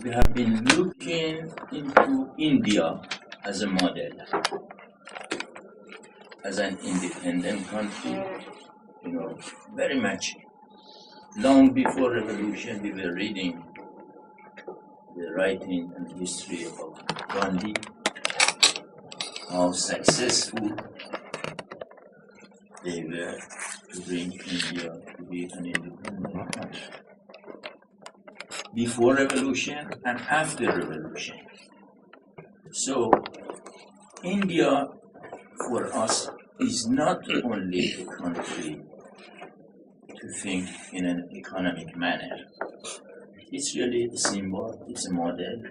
we have been looking into India as a model, as an independent country, very much long before revolution. We were reading the writing and history of Gandhi, how successful they were to bring India to be an independent country. Before revolution and after revolution. So India for us is not only a country to think in an economic manner. It's really a symbol, it's a model.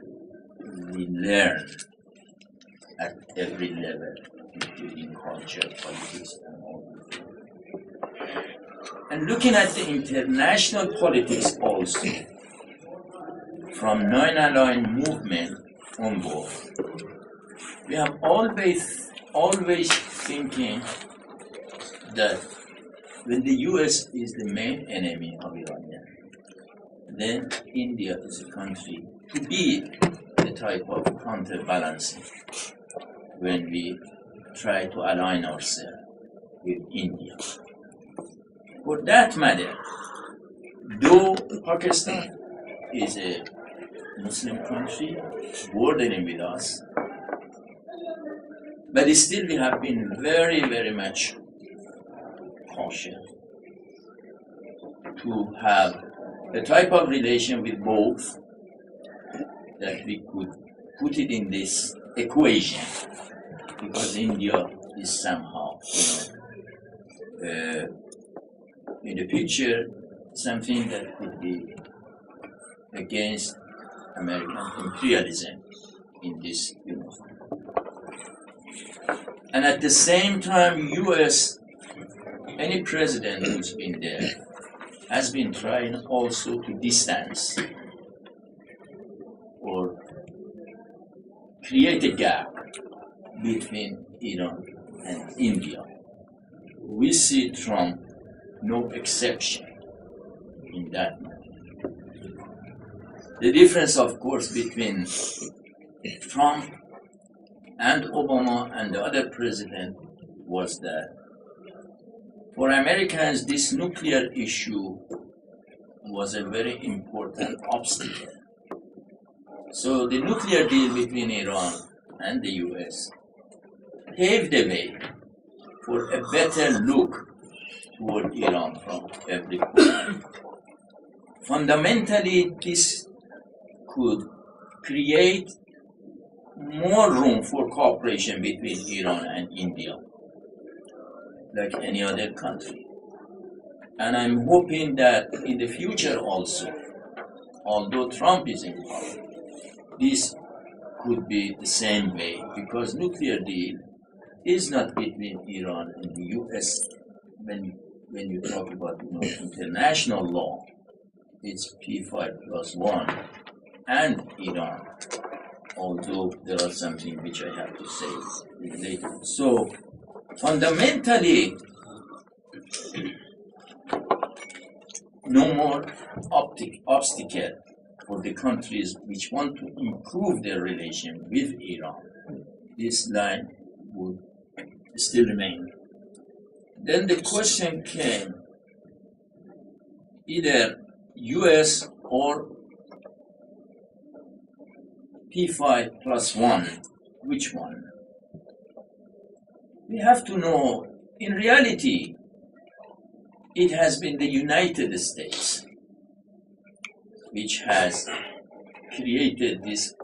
We learn at every level, including culture, politics, and all. And looking at the international politics also, from non-aligned movement onward, we have always thinking that when the US is the main enemy of Iran, then India is a country to be a type of counterbalancing when we try to align ourselves with India. For that matter, though Pakistan is a Muslim country bordering with us, but still we have been very, very much cautious to have a type of relation with both that we could put it in this equation, because India is somehow, in the picture, something that could be against American imperialism in this And at the same time, US, any president who's been there, has been trying also to distance or create a gap between Iran and India. We see Trump no exception in that matter. The difference, of course, between Trump and Obama and the other president was that for Americans, this nuclear issue was a very important obstacle. So the nuclear deal between Iran and the US paved the way for a better look toward Iran from every point. Fundamentally, this could create more room for cooperation between Iran and India, like any other country. And I'm hoping that in the future also, although Trump is in power, this could be the same way, because nuclear deal is not between Iran and the US. When you talk about international law, it's P5+1 and Iran, although there are something which I have to say later. So fundamentally, no more obstacle for the countries which want to improve their relation with Iran. This line would still remain. Then the question came, either US or P5+1, which one? We have to know, in reality, it has been the United States which has created this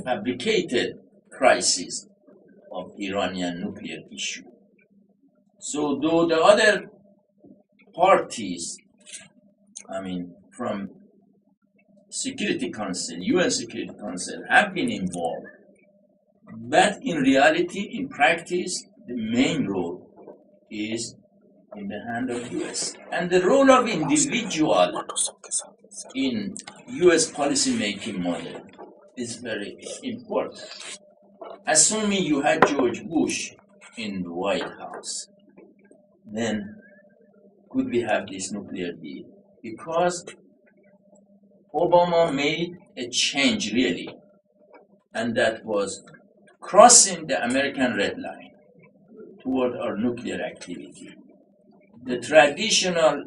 fabricated crisis of Iranian nuclear issue. So though the other parties, from Security Council, UN Security Council, have been involved, but in reality, in practice, the main role is in the hand of US. And the role of individual in US policy-making model is very important. Assuming you had George Bush in the White House, then could we have this nuclear deal? Because Obama made a change really, and that was crossing the American red line toward our nuclear activity. The traditional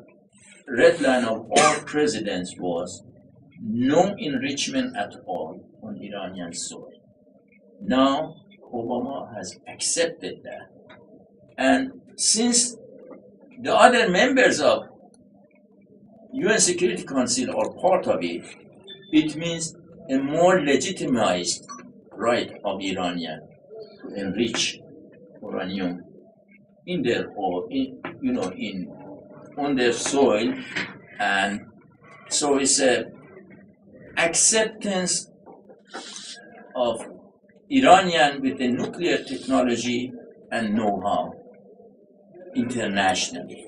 red line of all presidents was no enrichment at all on Iranian soil. Now, Obama has accepted that. And since the other members of UN Security Council are part of it, it means a more legitimized right of Iranian to enrich uranium in their or on their soil, and so it's a acceptance of Iranian with the nuclear technology and know-how internationally.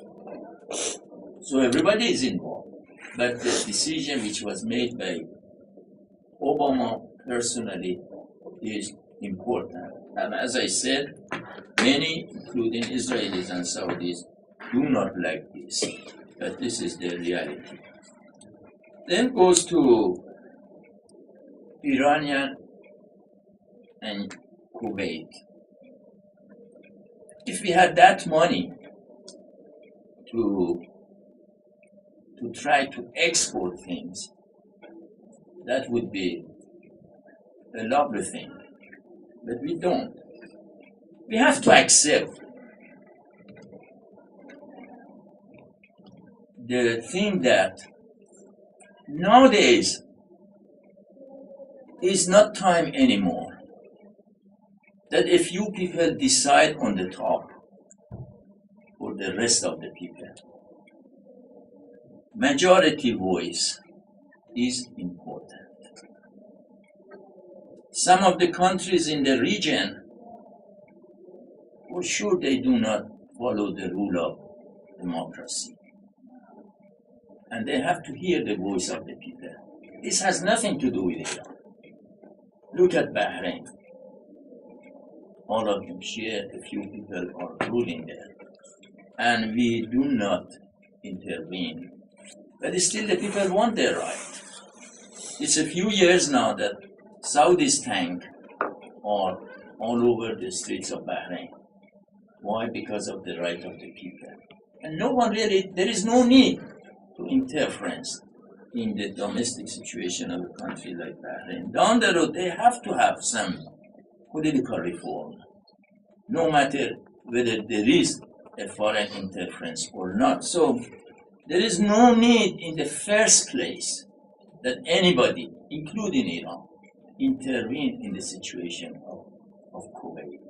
So everybody is involved, but the decision which was made by Obama personally is important. And as I said, many, including Israelis and Saudis, do not like this, but this is the reality. Then goes to Iranian and Kuwait. If we had that money to try to export things, that would be a lovely thing, but we don't. We have to accept the thing that nowadays is not time anymore that a few people decide on the top for the rest of the people. Majority voice is important. Some of the countries in the region, for sure they do not follow the rule of democracy. And they have to hear the voice of the people. This has nothing to do with Iran. Look at Bahrain. All of them share, a few people are ruling there. And we do not intervene. But still the people want their right. It's a few years now that Saudi's tanks are all over the streets of Bahrain. Why? Because of the right of the people. And no one really, there is no need to interference in the domestic situation of a country like Bahrain. Down the road, they have to have some political reform, no matter whether there is a foreign interference or not. So there is no need in the first place that anybody, including Iran, intervene in the situation of Kuwait.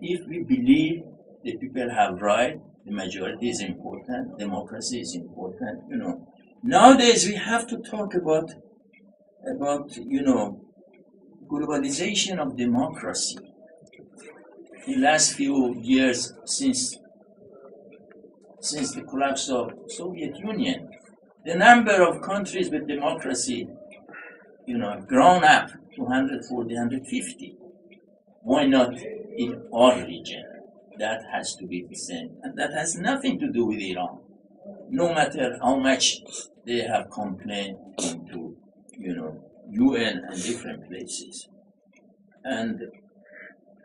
If we believe the people have right, the majority is important, democracy is important. Nowadays we have to talk about globalization of democracy. In the last few years, since the collapse of Soviet Union, the number of countries with democracy, have grown up to 140, 150. Why not in our region? That has to be the same. And that has nothing to do with Iran. No matter how much they have complained into, UN and different places. And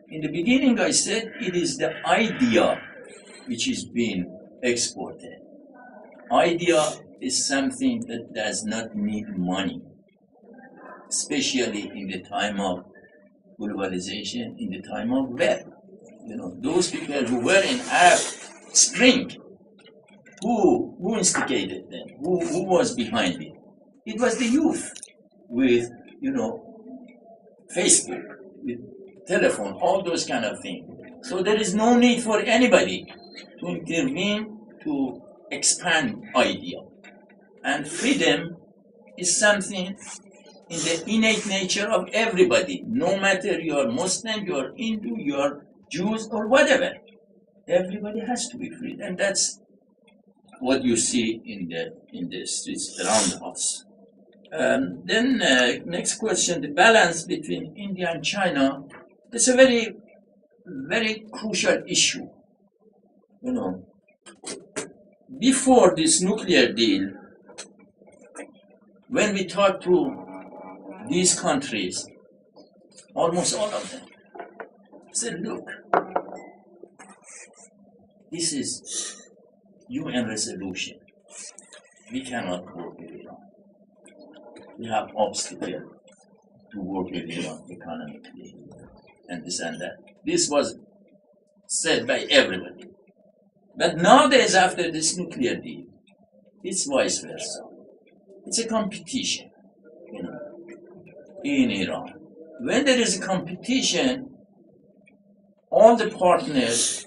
in the beginning I said it is the idea which is being exported. Idea is something that does not need money, especially in the time of globalization, in the time of web. Those people who were in Arab Spring, who instigated them? Who was behind it? It was the youth with, Facebook, with telephone, all those kind of things. So there is no need for anybody to intervene to expand idea. And freedom is something in the innate nature of everybody, no matter you are Muslim, you are Hindu, you are Jews, or whatever. Everybody has to be free, and that's what you see in the streets around us. Then next question, the balance between India and China. It's a very, very crucial issue. Before this nuclear deal, when we talk to these countries, almost all of them said, look, this is UN resolution. We cannot work with Iran. We have obstacles to work with Iran economically and this and that. This was said by everybody. But nowadays, after this nuclear deal, it's vice versa. It's a competition, in Iran. When there is a competition, all the partners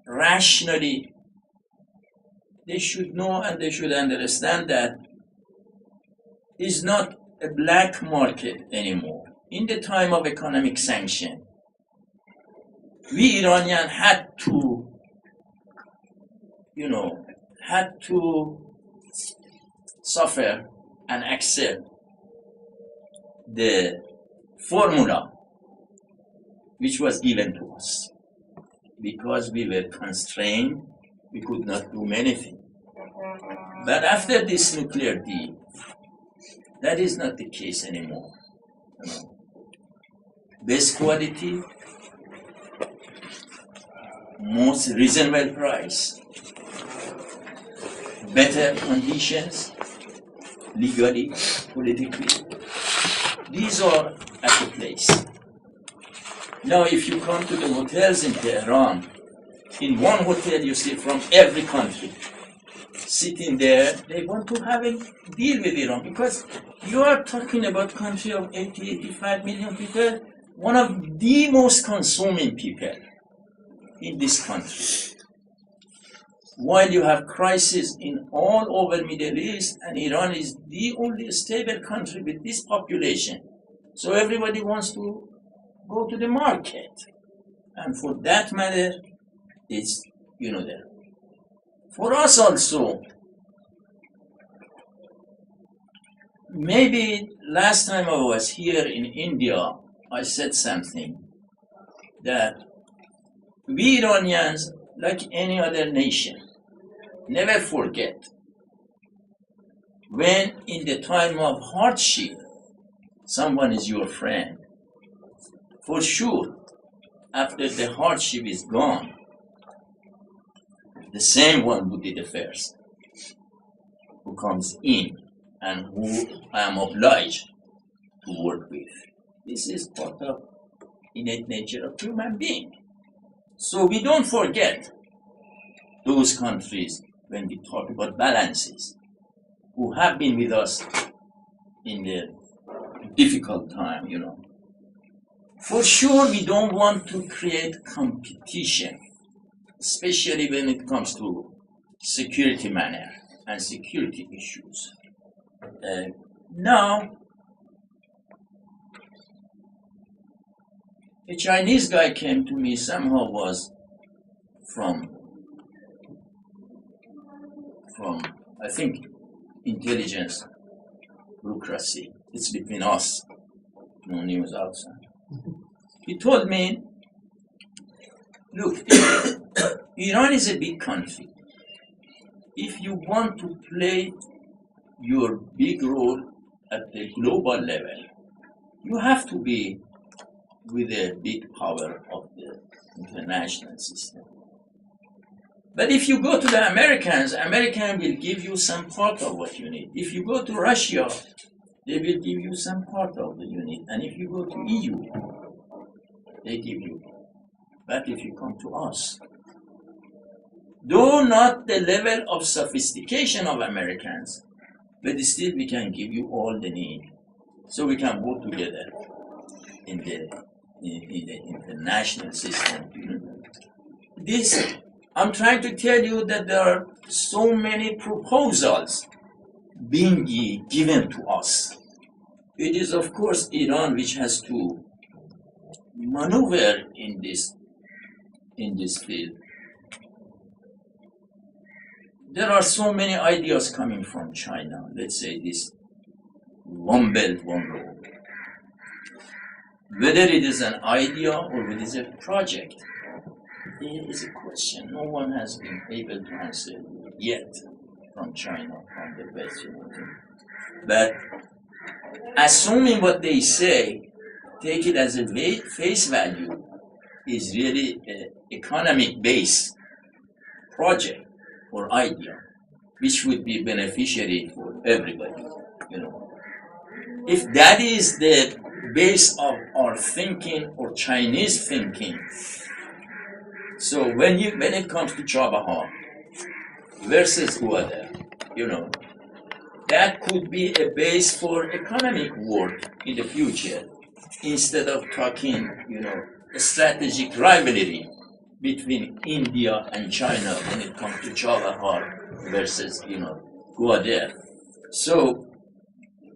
rationally, they should know and they should understand that it's not a black market anymore. In the time of economic sanction, we Iranians had to suffer and accept the formula which was given to us. Because we were constrained, we could not do many things. But after this nuclear deal, that is not the case anymore. Best quality, most reasonable price, better conditions, legally, politically. These are at the place. Now, if you come to the hotels in Tehran, in one hotel you see from every country sitting there, they want to have a deal with Iran because you are talking about a country of 80, 85 million people, one of the most consuming people in this country. While you have crisis in all over Middle East, and Iran is the only stable country with this population. So everybody wants to go to the market. And for that matter, it's, there. For us also, maybe last time I was here in India, I said something that we Iranians, like any other nation, never forget when in the time of hardship, someone is your friend. For sure, after the hardship is gone, the same one who did the first, who comes in and who I am obliged to work with. This is part of innate nature of human being. So we don't forget those countries when we talk about balances, who have been with us in the difficult time, For sure, we don't want to create competition, especially when it comes to security matter and security issues. Now, a Chinese guy came to me, somehow was from I think, intelligence, bureaucracy. It's between us, no news outside. He told me, look, Iran is a big country. If you want to play your big role at the global level, you have to be with a big power of the international system. But if you go to the Americans will give you some part of what you need. If you go to Russia, they will give you some part of what you need. And if you go to EU, they give you. But if you come to us, though not the level of sophistication of Americans, but still we can give you all the need. So we can work together in the international system. I'm trying to tell you that there are so many proposals being given to us. It is, of course, Iran which has to maneuver in this field. There are so many ideas coming from China. Let's say this one belt, one road. Whether it is an idea or whether it is a project, it is a question no one has been able to answer yet. from China, from the West. But assuming what they say, take it as a face value, is really an economic-based project or idea, which would be beneficiary for everybody. If that is the base of our thinking or Chinese thinking, so when it comes to Chabahar versus Guadalajara, that could be a base for economic work in the future, instead of talking, a strategic rivalry between India and China when it comes to Chabahar versus, Guadalajara. So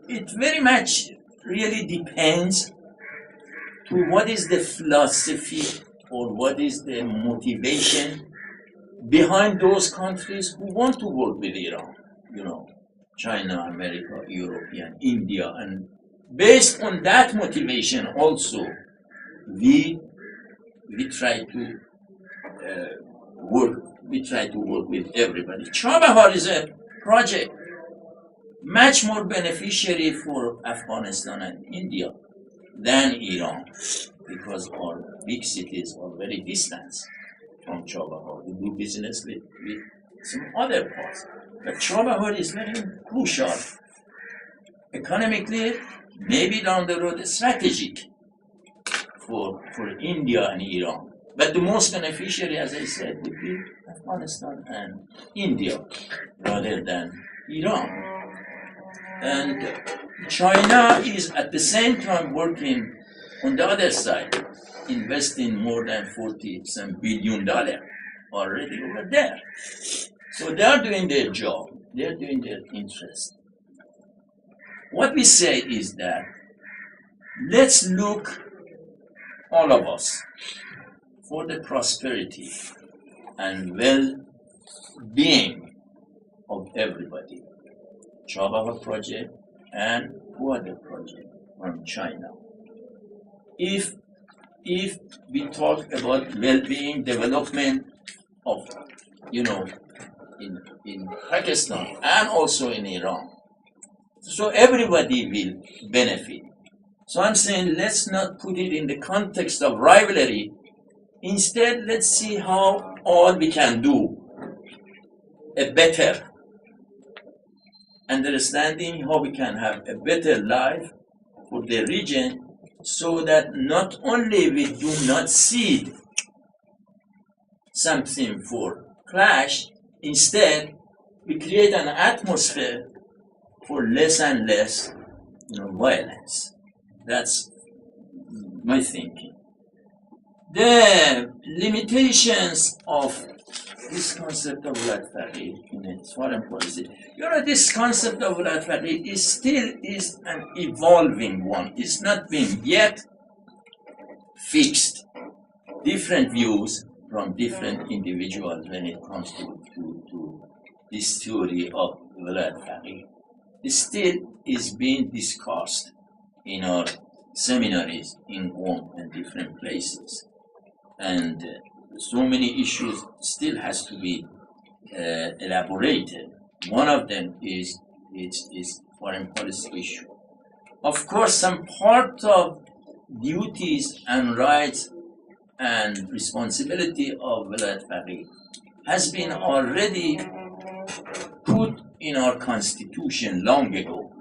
it very much really depends to what is the philosophy or what is the motivation behind those countries who want to work with Iran, China, America, European, India, and based on that motivation also, we try to work with everybody. Chabahar is a project much more beneficiary for Afghanistan and India than Iran, because our big cities are very distant from Chabahar. We do business with some other parts. But Chabahar is very crucial. Economically, maybe down the road, strategic for India and Iran. But the most beneficiary, as I said, would be Afghanistan and India rather than Iran. And China is at the same time working on the other side, investing more than $40 billion already over there. So they are doing their job, they are doing their interest. What we say is that let's look, all of us, for the prosperity and well-being of everybody. Chabahar project and Guadalajara project from China. If we talk about well-being, development of, in Pakistan and also in Iran, so everybody will benefit. So I'm saying let's not put it in the context of rivalry. Instead, let's see how all we can do a better understanding, how we can have a better life for the region, so that not only we do not seed something for clash, instead we create an atmosphere for less and less violence. That's my thinking. The limitations of this concept of Walad Faqih in its foreign policy. This concept of Walad Faqih is an evolving one. It's not been yet fixed. Different views from different individuals when it comes to this theory of Walad Faqih. It still is being discussed in our seminaries in Qom and different places. And so many issues still has to be elaborated. One of them is foreign policy issue. Of course, some part of duties and rights and responsibility of Walad Faqih has been already put in our constitution long ago.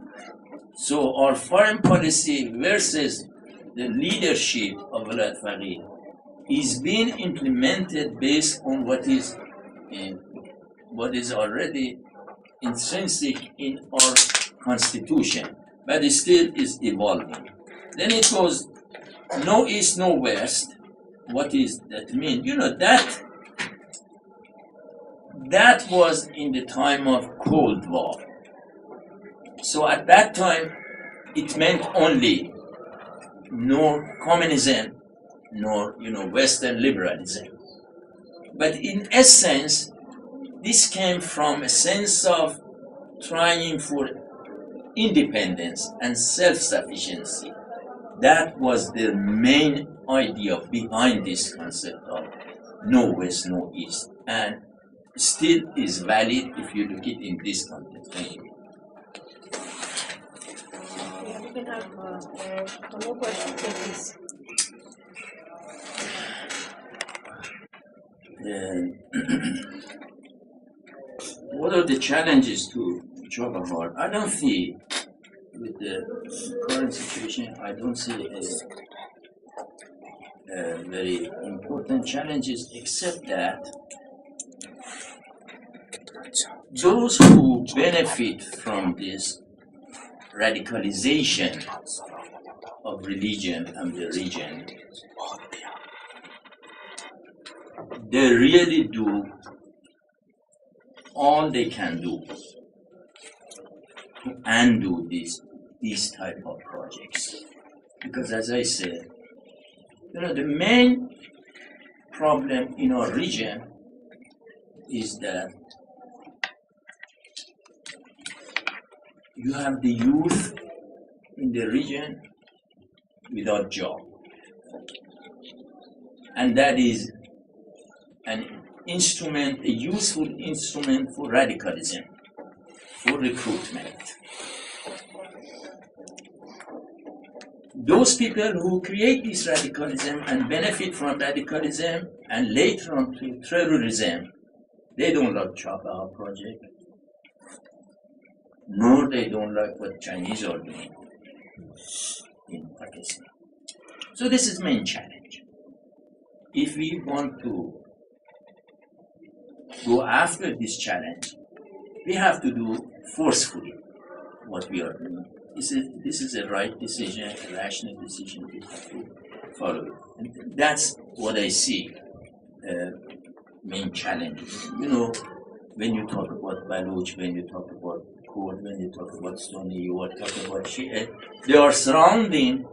So our foreign policy versus the leadership of Walad Faqih is being implemented based on what is already intrinsic in our constitution, but it still is evolving. Then it goes no east, no west. What is that mean? That was in the time of Cold War. So at that time, it meant only no communism, nor Western liberalism. But in essence, this came from a sense of trying for independence and self-sufficiency. That was the main idea behind this concept of no West, no East. And still is valid if you look it in this context. Thank you. Yeah, we can have one more question, please. What are the challenges to Jawahar? I don't see, with the current situation, I don't see a very important challenges, except that those who benefit from this radicalization of religion and the region, they really do all they can do to undo these type of projects. Because as I said, the main problem in our region is that you have the youth in the region without job. And that is an instrument, a useful instrument for radicalism, for recruitment. Those people who create this radicalism and benefit from radicalism and later on to terrorism, they don't like Chabahar project, nor they don't like what Chinese are doing in Pakistan. So this is main challenge. If we want to go after this challenge, we have to do forcefully what we are doing. This is a right decision, a rational decision we have to follow. And that's what I see main challenges. When you talk about Baloch, when you talk about Kurd, when you talk about Sunni, you are talking about Shia, they are surrounding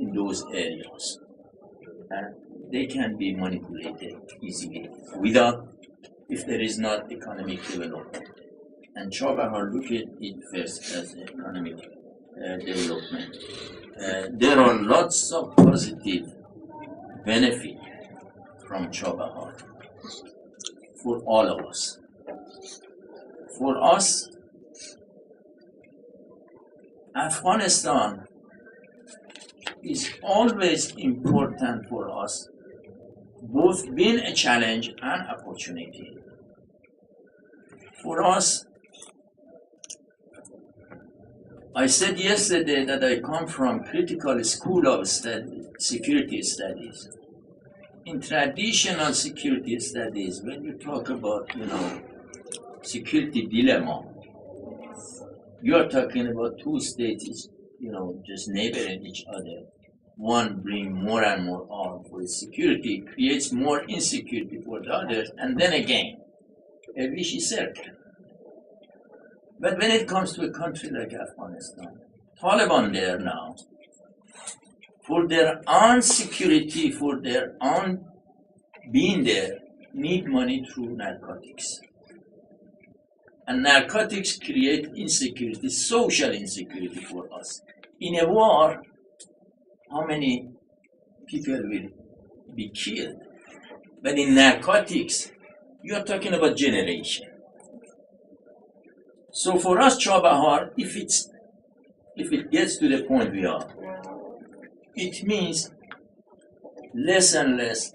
in those areas. And they can be manipulated easily if there is not economic development. And Chabahar look at it first as economic development. There are lots of positive benefit from Chabahar for all of us. For us, Afghanistan is always important for us, both being a challenge and opportunity. For us, I said yesterday that I come from critical school of security studies. In traditional security studies, when you talk about, security dilemma, you are talking about two states, just neighboring each other. One bring more and more arm for security, creates more insecurity for the others, and then again, a vicious circle. But when it comes to a country like Afghanistan, Taliban there now, for their own security, for their own being there, need money through narcotics. And narcotics create insecurity, social insecurity for us. In a war, how many people will be killed? But in narcotics, you are talking about generation. So for us, Chabahar, if it gets to the point we are, it means less and less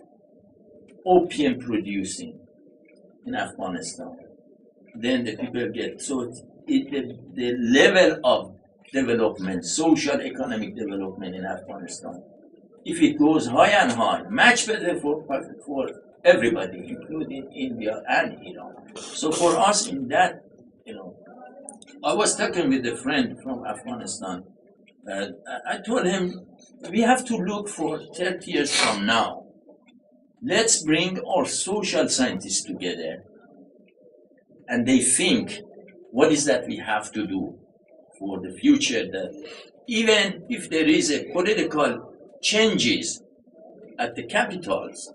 opium producing in Afghanistan. Then the people get, so the level of development, social economic development in Afghanistan, if it goes high and high, much better for everybody, including India and Iran. So for us in that, I was talking with a friend from Afghanistan. I told him, we have to look for 30 years from now. Let's bring our social scientists together. And they think, what is that we have to do for the future? That even if there is a political changes at the capitals,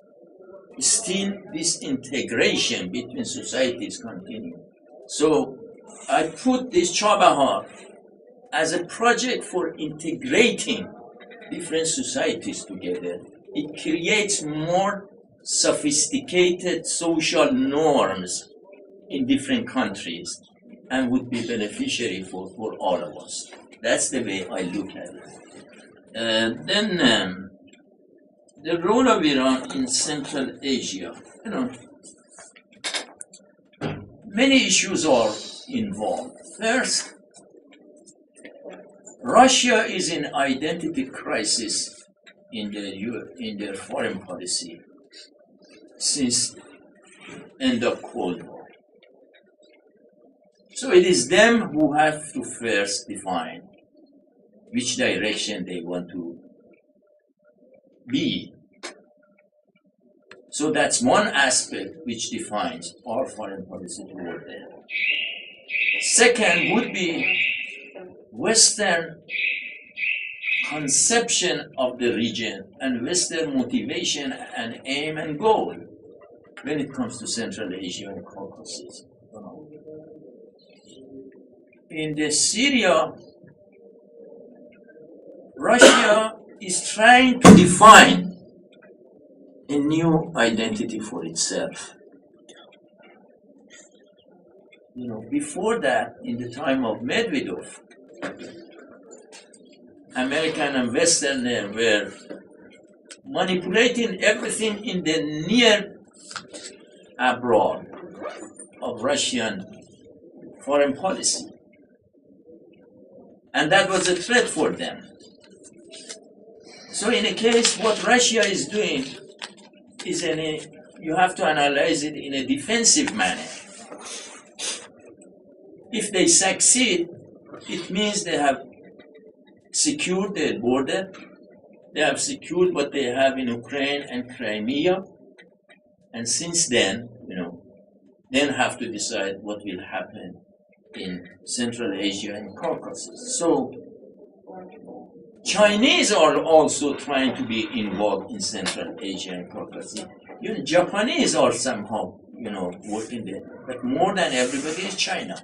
still this integration between societies continue. So I put this Chabahar as a project for integrating different societies together. It creates more sophisticated social norms in different countries and would be beneficiary for all of us. That's the way I look at it. Then the role of Iran in Central Asia, many issues are involved. First, Russia is in identity crisis in their foreign policy since end of Cold War. So it is them who have to first define which direction they want to be. So that's one aspect which defines our foreign policy toward them. Second would be Western conception of the region and Western motivation and aim and goal when it comes to Central Asia and Caucasus. In the Syria, Russia is trying to define a new identity for itself. Before that, in the time of Medvedev, American and Western were manipulating everything in the near abroad of Russian foreign policy. And that was a threat for them. So in a case, what Russia is doing is you have to analyze it in a defensive manner. If they succeed, it means they have secured their border, they have secured what they have in Ukraine and Crimea, and since then, then have to decide what will happen in Central Asia and Caucasus. So Chinese are also trying to be involved in Central Asia and Caucasus. Even Japanese are somehow, working there. But more than everybody is China.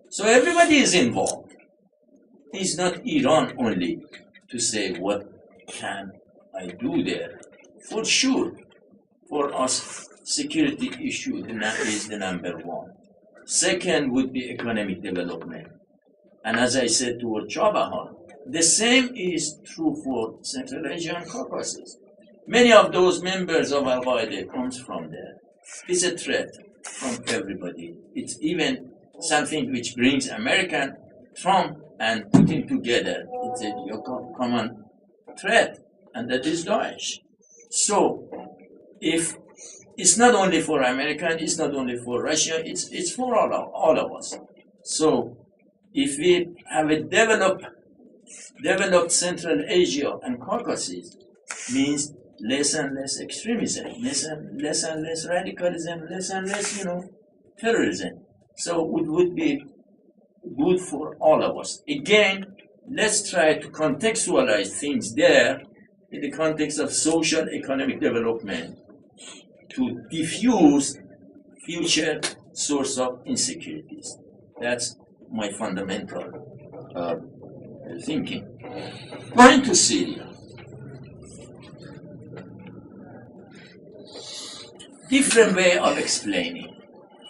So everybody is involved. It's not Iran only to say what can I do there. For sure, for us, security issue is the number one. Second would be economic development. And as I said toward Jawaharlal, the same is true for Central Asia and Caucasus. Many of those members of Al-Qaeda comes from there. It's a threat from everybody. It's even something which brings American, Trump, and Putin together. It's a common threat, and that is Daesh. So, if it's not only for American, it's not only for Russia, it's for all of us. So, if we have a developed Central Asia and Caucasus, means less and less extremism, less and less radicalism, less and less, terrorism. So it would be good for all of us. Again, let's try to contextualize things there in the context of social economic development to diffuse future source of insecurities. That's my fundamental thinking. Going to Syria. Different way of explaining.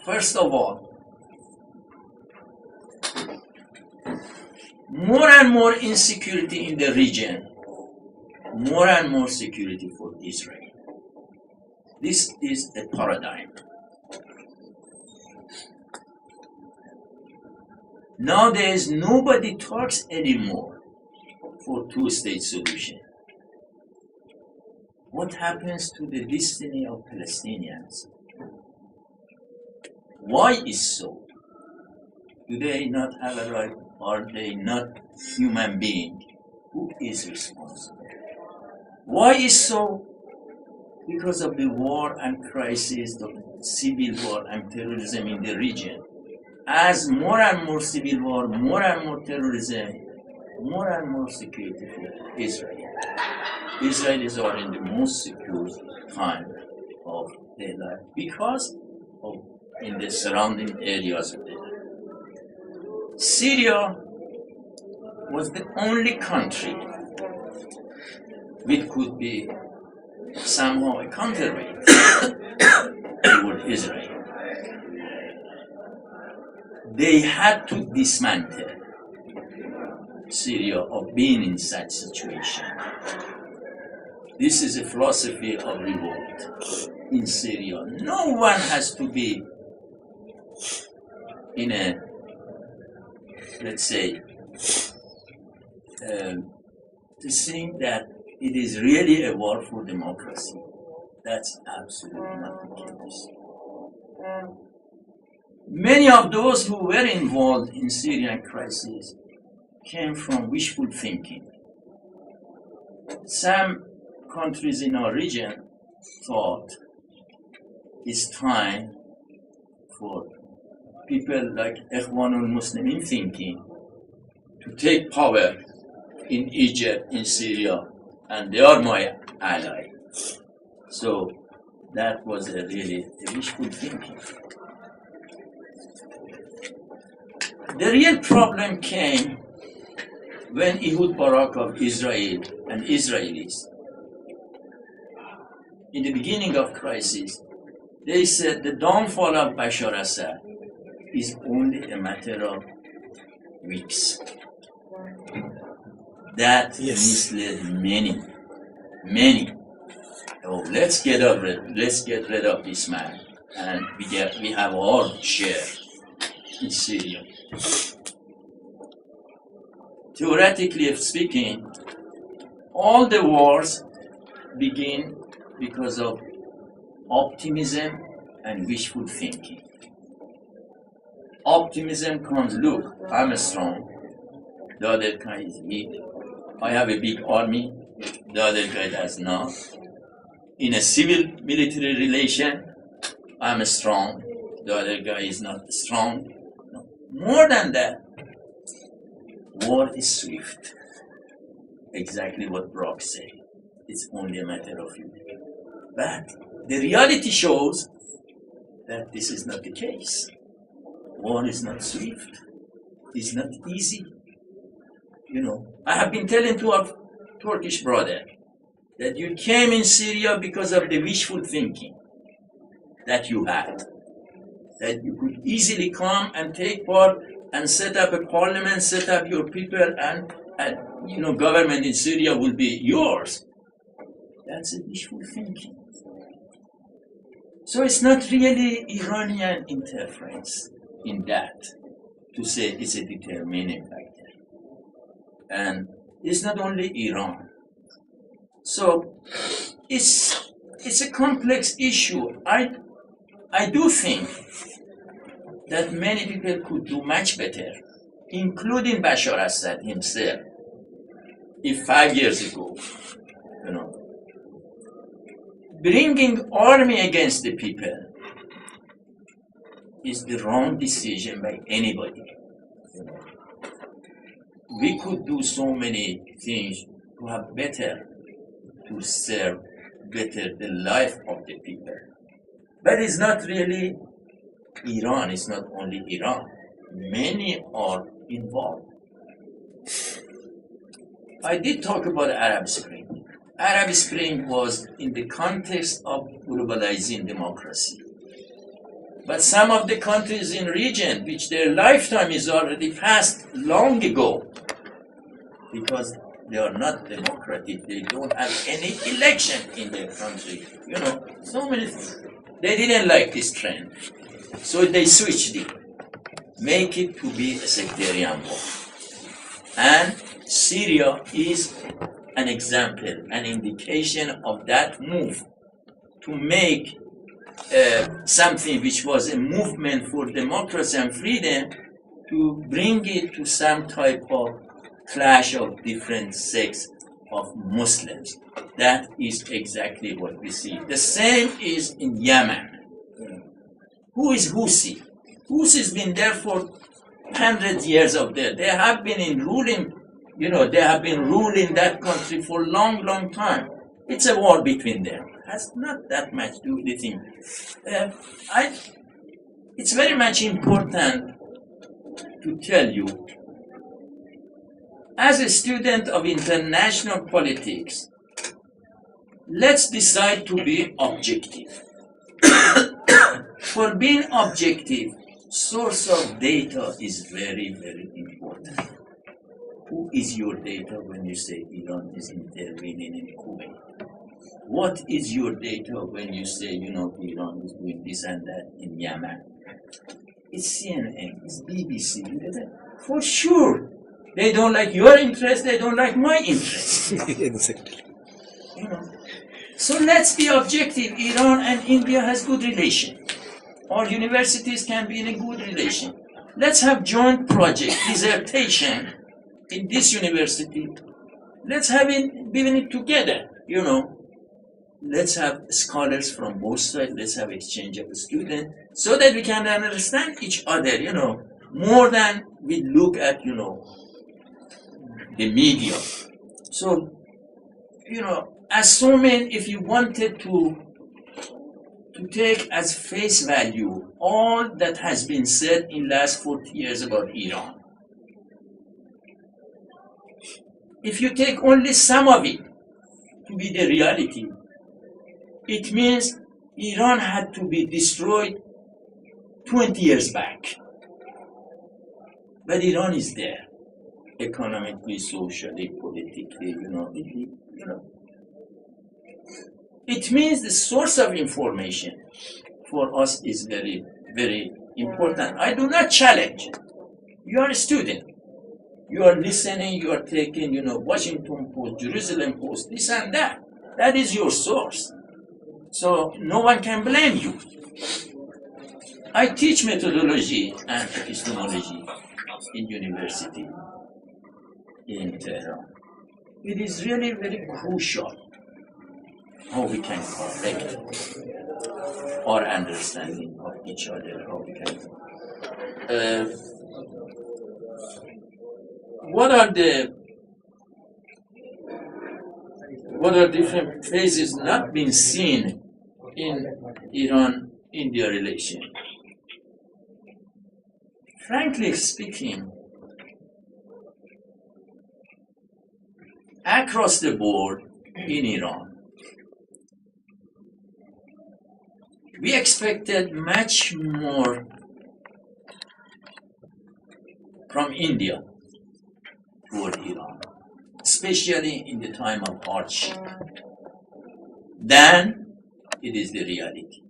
First of all, more and more insecurity in the region, more and more security for Israel. This is a paradigm. Nowadays, nobody talks anymore for two-state solution. What happens to the destiny of Palestinians? Why is so? Do they not have a right? Are they not human beings? Who is responsible? Why is so? Because of the war and crisis, the civil war and terrorism in the region. As more and more civil war, more and more terrorism, more and more security for Israel. Israelis are in the most secure time of their life because of in the surrounding areas of their life. Syria was the only country which could be somehow a counterweight toward Israel. They had to dismantle Syria of being in such situation. This is a philosophy of revolt in Syria. No one has to be in a, let's say, to think that it is really a war for democracy. That's absolutely not the case. Many of those who were involved in Syrian crisis came from wishful thinking. Some countries in our region thought it's time for people like Ikhwanul Muslimin thinking to take power in Egypt, in Syria, and they are my ally. So that was really a wishful thinking. The real problem came when Ehud Barak of Israel and Israelis, in the beginning of crisis, they said the downfall of Bashar Assad is only a matter of weeks. That misled many. Oh, let's get rid of this man, and we have our share in Syria. Theoretically speaking, all the wars begin because of optimism and wishful thinking. Optimism comes, look, I'm strong, the other guy is weak, I have a big army, the other guy does not. In a civil-military relation, I'm strong, the other guy is not strong. No. More than that, war is swift. Exactly what Brock said. It's only a matter of you. But the reality shows that this is not the case. War is not swift. It's not easy. You know, I have been telling to our Turkish brother that you came in Syria because of the wishful thinking that you had. That you could easily come and take part and set up a parliament, set up your people, and government in Syria will be yours. That's a wishful thinking. So it's not really Iranian interference in that to say it's a determining factor. And it's not only Iran. So it's a complex issue. I do think that many people could do much better, including Bashar Assad himself, if 5 years ago, bringing army against the people is the wrong decision by anybody. We could do so many things to have to serve better the life of the people. But it's not really Iran, it's not only Iran. Many are involved. I did talk about Arab Spring. Arab Spring was in the context of globalizing democracy. But some of the countries in region, which their lifetime is already passed long ago, because they are not democratic, they don't have any election in their country. So many things. They didn't like this trend. So they switched it, make it to be a sectarian war. And Syria is an example, an indication of that move to make something which was a movement for democracy and freedom, to bring it to some type of clash of different sects of Muslims. That is exactly what we see. The same is in Yemen. Who is Houthi? Houthi has been there for 100 years of there. They have been ruling that country for a long, long time. It's a war between them. It has not that much to do with the thing. It's very much important to tell you, as a student of international politics, let's decide to be objective. For being objective, source of data is very, very important. Who is your data when you say Iran is intervening in Kuwait? What is your data when you say, Iran is doing this and that in Yemen? It's CNN, it's BBC. For sure, they don't like your interest, they don't like my interest. Exactly. So let's be objective. Iran and India has good relation. Our universities can be in a good relation. Let's have joint project, dissertation in this university. Let's have it, building it together, Let's have scholars from both sides. Let's have exchange of students so that we can understand each other, more than we look at, the media. So, assuming if you wanted to take as face value all that has been said in last 40 years about Iran, if you take only some of it to be the reality, it means Iran had to be destroyed 20 years back. But Iran is there, economically, socially, politically, It means the source of information for us is very, very important. I do not challenge. You are a student. You are listening, you are taking, Washington Post, Jerusalem Post, this and that. That is your source. So no one can blame you. I teach methodology and epistemology in university in Tehran. It is really very crucial how we can correct our understanding of each other, how we can. What are different phases not being seen in Iran-India relation? Frankly speaking, across the board in Iran, we expected much more from India toward Iran, especially in the time of hardship, than it is the reality.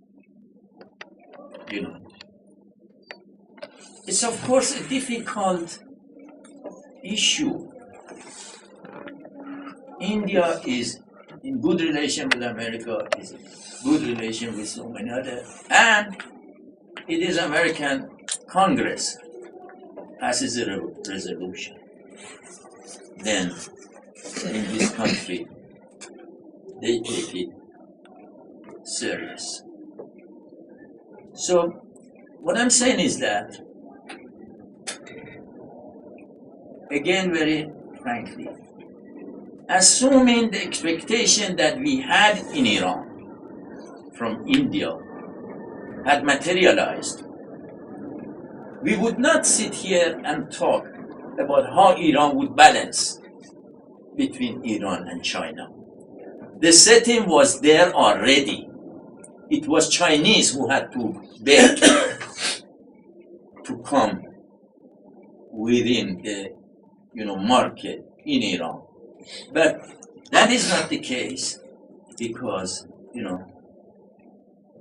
It's of course a difficult issue. India is in good relation with America, is in good relation with so many others, and it is American Congress passes a resolution. Then in this country, they take it serious. So what I'm saying is that, again, very frankly, assuming the expectation that we had in Iran from India had materialized, we would not sit here and talk about how Iran would balance between Iran and China. The setting was there already. It was Chinese who had to beg to come within the market in Iran. But that is not the case because,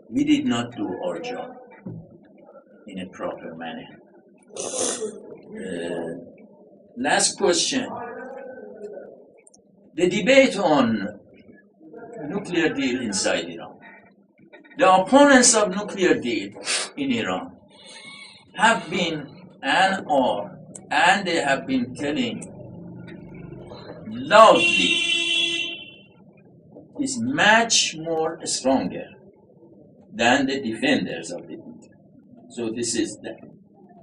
we did not do our job in a proper manner. Last question. The debate on nuclear deal inside Iran. The opponents of nuclear deal in Iran have been and they have been telling loudly is much more stronger than the defenders of the deal. So this is that.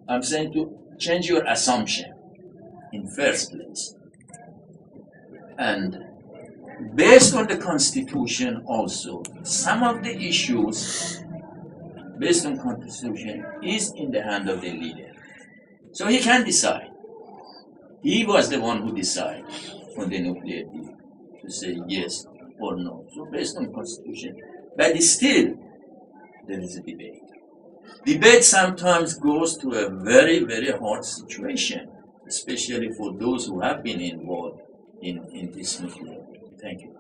I'm saying to change your assumption in first place. And based on the Constitution also, some of the issues based on Constitution is in the hand of the leader. So he can decide. He was the one who decided on the nuclear deal to say yes or no. So based on Constitution. But still, there is a debate. Debate sometimes goes to a very, very hard situation, especially for those who have been involved in this nuclear. Thank you.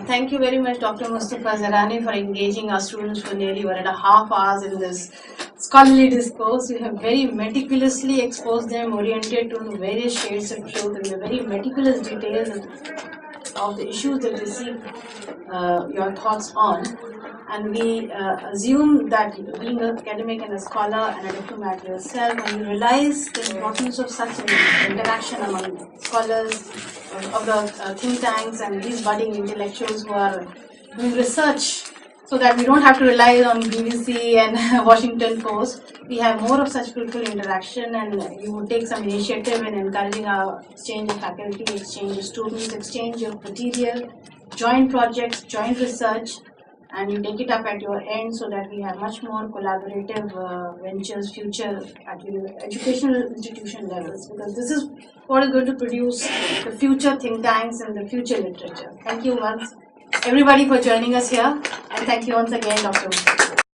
Thank you very much, Dr. Mostafa Zahrani, for engaging our students for nearly 1.5 hours in this scholarly discourse. You have very meticulously exposed them, oriented to the various shades of truth and the very meticulous details of the issues that they seek your thoughts on. And we assume that being an academic and a scholar and a diplomat yourself, when you realize the importance of such an interaction among scholars of the think tanks and these budding intellectuals who are doing research, so that we don't have to rely on BBC and Washington Post. We have more of such fruitful interaction, and you would take some initiative in encouraging our exchange of faculty, exchange of students, exchange of material, joint projects, joint research, and you take it up at your end so that we have much more collaborative ventures future at educational institution levels, because this is what is going to produce the future think tanks and the future literature. Thank you once everybody for joining us here, and thank you once again, Dr.